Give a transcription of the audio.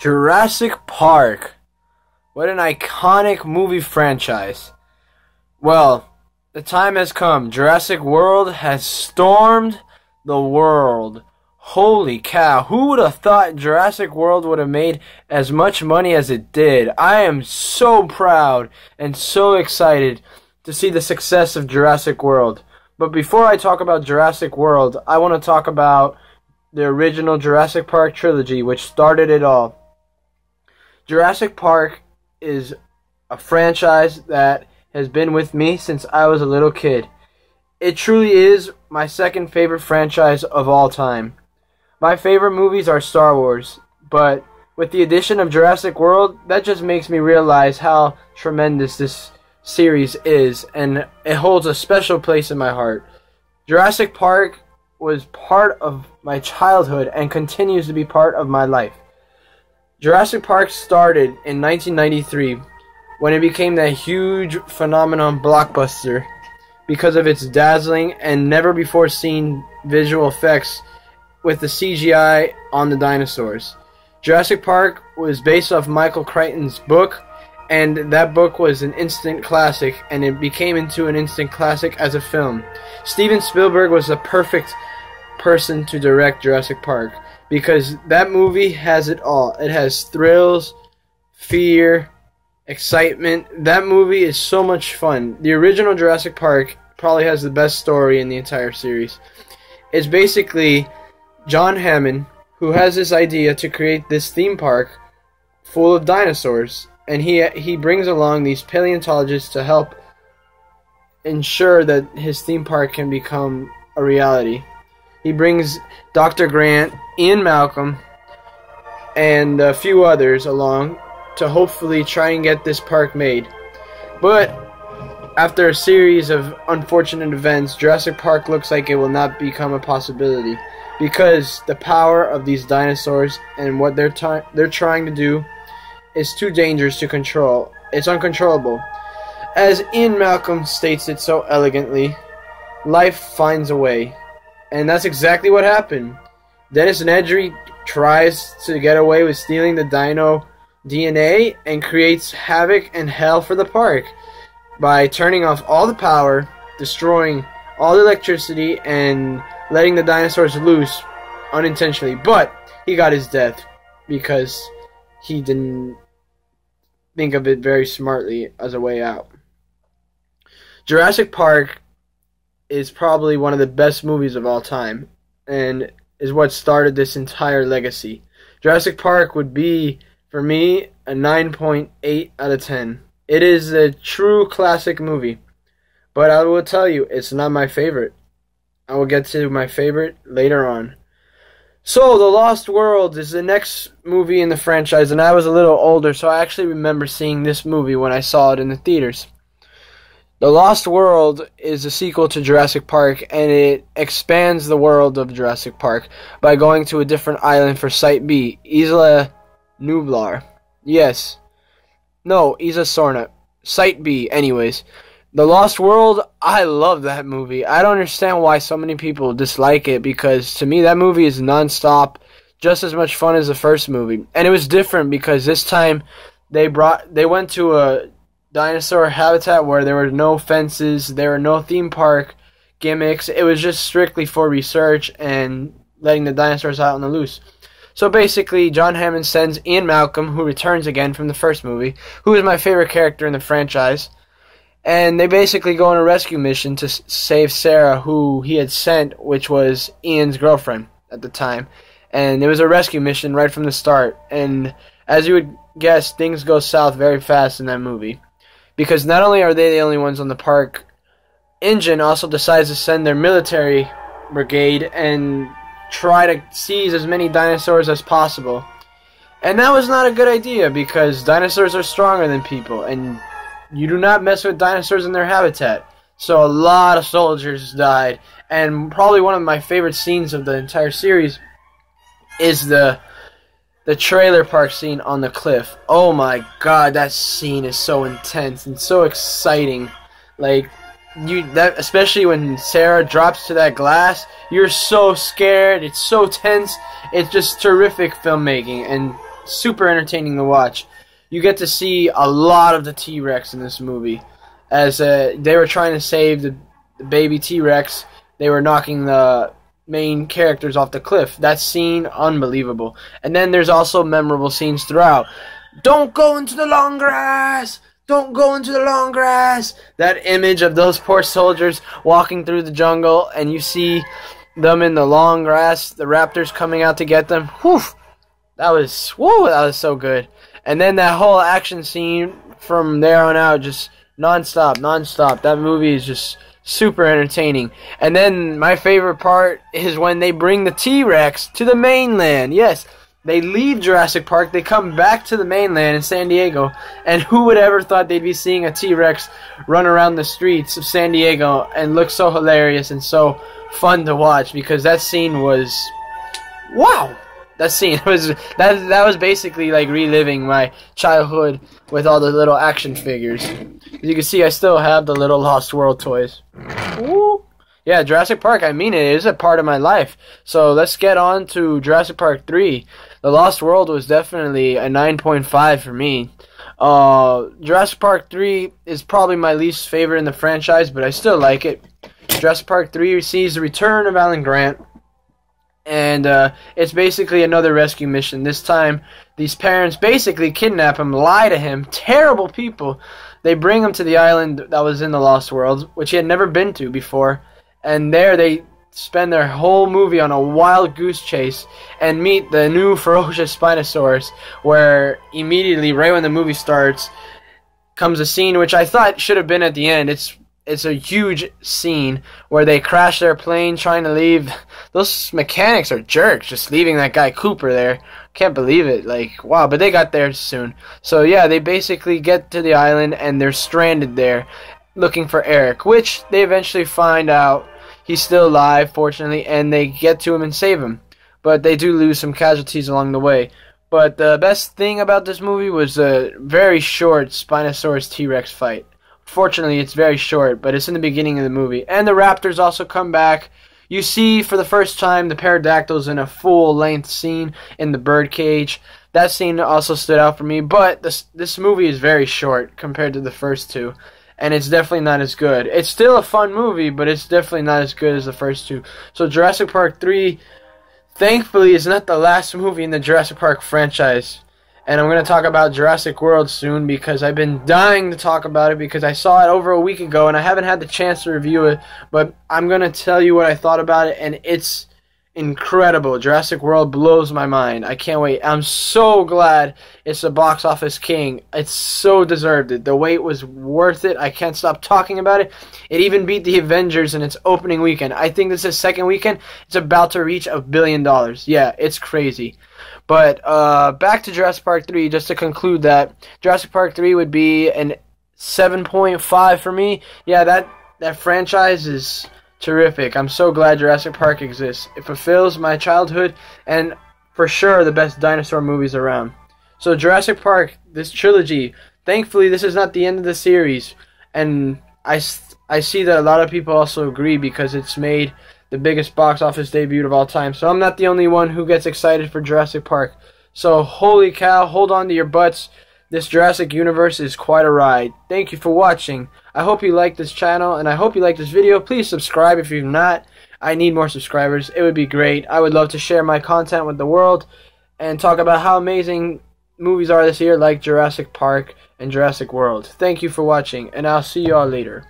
Jurassic Park. What an iconic movie franchise. Well, the time has come. Jurassic World has stormed the world. Holy cow. Who would have thought Jurassic World would have made as much money as it did? I am so proud and so excited to see the success of Jurassic World. But before I talk about Jurassic World, I want to talk about the original Jurassic Park trilogy, which started it all. Jurassic Park is a franchise that has been with me since I was a little kid. It truly is my second favorite franchise of all time. My favorite movies are Star Wars, but with the addition of Jurassic World, that just makes me realize how tremendous this series is, and it holds a special place in my heart. Jurassic Park was part of my childhood and continues to be part of my life. Jurassic Park started in 1993 when it became that huge phenomenon blockbuster because of its dazzling and never before seen visual effects with the CGI on the dinosaurs. Jurassic Park was based off Michael Crichton's book, and that book was an instant classic, and it became into an instant classic as a film. Steven Spielberg was the perfect person to direct Jurassic Park because that movie has it all. It has thrills, fear, excitement. That movie is so much fun. The original Jurassic Park probably has the best story in the entire series. It's basically John Hammond, who has this idea to create this theme park full of dinosaurs, and he brings along these paleontologists to help ensure that his theme park can become a reality. He brings Dr. Grant, Ian Malcolm, and a few others along to hopefully try and get this park made. But after a series of unfortunate events, Jurassic Park looks like it will not become a possibility because the power of these dinosaurs and what they're trying to do is too dangerous to control. It's uncontrollable. As Ian Malcolm states it so elegantly, life finds a way. And that's exactly what happened. Dennis Nedry tries to get away with stealing the dino DNA and creates havoc and hell for the park by turning off all the power, destroying all the electricity, and letting the dinosaurs loose unintentionally. But he got his death because he didn't think of it very smartly as a way out. Jurassic Park is probably one of the best movies of all time and is what started this entire legacy. Jurassic Park would be, for me, a 9.8 out of 10. It is a true classic movie, but I will tell you, it's not my favorite. I will get to my favorite later on. So, The Lost World is the next movie in the franchise, and I was a little older, so I actually remember seeing this movie when I saw it in the theaters. The Lost World is a sequel to Jurassic Park, and it expands the world of Jurassic Park by going to a different island for Site B, Isla Nublar. Yes. No, Isla Sorna. Site B, anyways. The Lost World, I love that movie. I don't understand why so many people dislike it, because to me that movie is non-stop, just as much fun as the first movie. And it was different because this time they went to a dinosaur habitat where there were no fences, there were no theme park gimmicks. It was just strictly for research and letting the dinosaurs out on the loose. So basically, John Hammond sends Ian Malcolm, who returns again from the first movie, who is my favorite character in the franchise, and they basically go on a rescue mission to save Sarah, who he had sent, which was Ian's girlfriend at the time. And it was a rescue mission right from the start. And as you would guess, things go south very fast in that movie. Because not only are they the only ones on the park, InGen also decides to send their military brigade and try to seize as many dinosaurs as possible. And that was not a good idea because dinosaurs are stronger than people, and you do not mess with dinosaurs in their habitat. So a lot of soldiers died, and probably one of my favorite scenes of the entire series is the trailer park scene on the cliff. Oh my god, that scene is so intense and so exciting. Like, especially when Sarah drops to that glass, you're so scared, it's so tense. It's just terrific filmmaking, and super entertaining to watch. You get to see a lot of the T-Rex in this movie. As they were trying to save the baby T-Rex, they were knocking the main characters off the cliff. That scene, unbelievable. And then there's also memorable scenes throughout. Don't go into the long grass! Don't go into the long grass! That image of those poor soldiers walking through the jungle, and you see them in the long grass, the raptors coming out to get them. Whew! That was so good. And then that whole action scene from there on out, just non-stop. That movie is just super entertaining. And then my favorite part is when they bring the T-Rex to the mainland. Yes, they leave Jurassic Park, they come back to the mainland in San Diego, and who would ever thought they'd be seeing a T-Rex run around the streets of San Diego and look so hilarious and so fun to watch, because that scene was, wow! That scene was, that was basically like reliving my childhood with all the little action figures. As you can see, I still have the little Lost World toys. Woo! Yeah, Jurassic Park, I mean, it is a part of my life. So let's get on to Jurassic Park 3. The Lost World was definitely a 9.5 for me. Jurassic Park 3 is probably my least favorite in the franchise, but I still like it. Jurassic Park 3 sees the return of Alan Grant, and it's basically another rescue mission. This time, these parents basically kidnap him, lie to him, terrible people. They bring him to the island that was in the Lost World, which he had never been to before. And there they spend their whole movie on a wild goose chase and meet the new ferocious Spinosaurus, where immediately, right when the movie starts, comes a scene which I thought should have been at the end. It's a huge scene where they crash their plane trying to leave. Those mechanics are jerks, just leaving that guy Cooper there. Can't believe it. Like, wow, but they got there soon. So yeah, they basically get to the island and they're stranded there looking for Eric, which they eventually find out he's still alive, fortunately, and they get to him and save him. But they do lose some casualties along the way. But the best thing about this movie was a very short Spinosaurus T-Rex fight. Fortunately, it's very short, but it's in the beginning of the movie. And the raptors also come back. You see, for the first time, the pterodactyls in a full-length scene in the birdcage. That scene also stood out for me, but this movie is very short compared to the first two. And it's definitely not as good. It's still a fun movie, but it's definitely not as good as the first two. So Jurassic Park 3, thankfully, is not the last movie in the Jurassic Park franchise. And I'm going to talk about Jurassic World soon, because I've been dying to talk about it, because I saw it over a week ago and I haven't had the chance to review it. But I'm going to tell you what I thought about it, and it's incredible. Jurassic World blows my mind. I can't wait. I'm so glad it's the box office king. It's so deserved it. The wait was worth it. I can't stop talking about it. It even beat the Avengers in its opening weekend. I think this is second weekend. It's about to reach $1 billion. Yeah, it's crazy. But back to Jurassic Park 3, just to conclude that, Jurassic Park 3 would be an 7.5 for me. Yeah, that franchise is terrific. I'm so glad Jurassic Park exists. It fulfills my childhood and for sure the best dinosaur movies around. So Jurassic Park, this trilogy, thankfully this is not the end of the series, and I see that a lot of people also agree, because it's made the biggest box office debut of all time. So I'm not the only one who gets excited for Jurassic Park. So holy cow, hold on to your butts. This Jurassic universe is quite a ride. Thank you for watching. I hope you like this channel, and I hope you like this video. Please subscribe if you've not. I need more subscribers. It would be great. I would love to share my content with the world and talk about how amazing movies are this year, like Jurassic Park and Jurassic World. Thank you for watching, and I'll see you all later.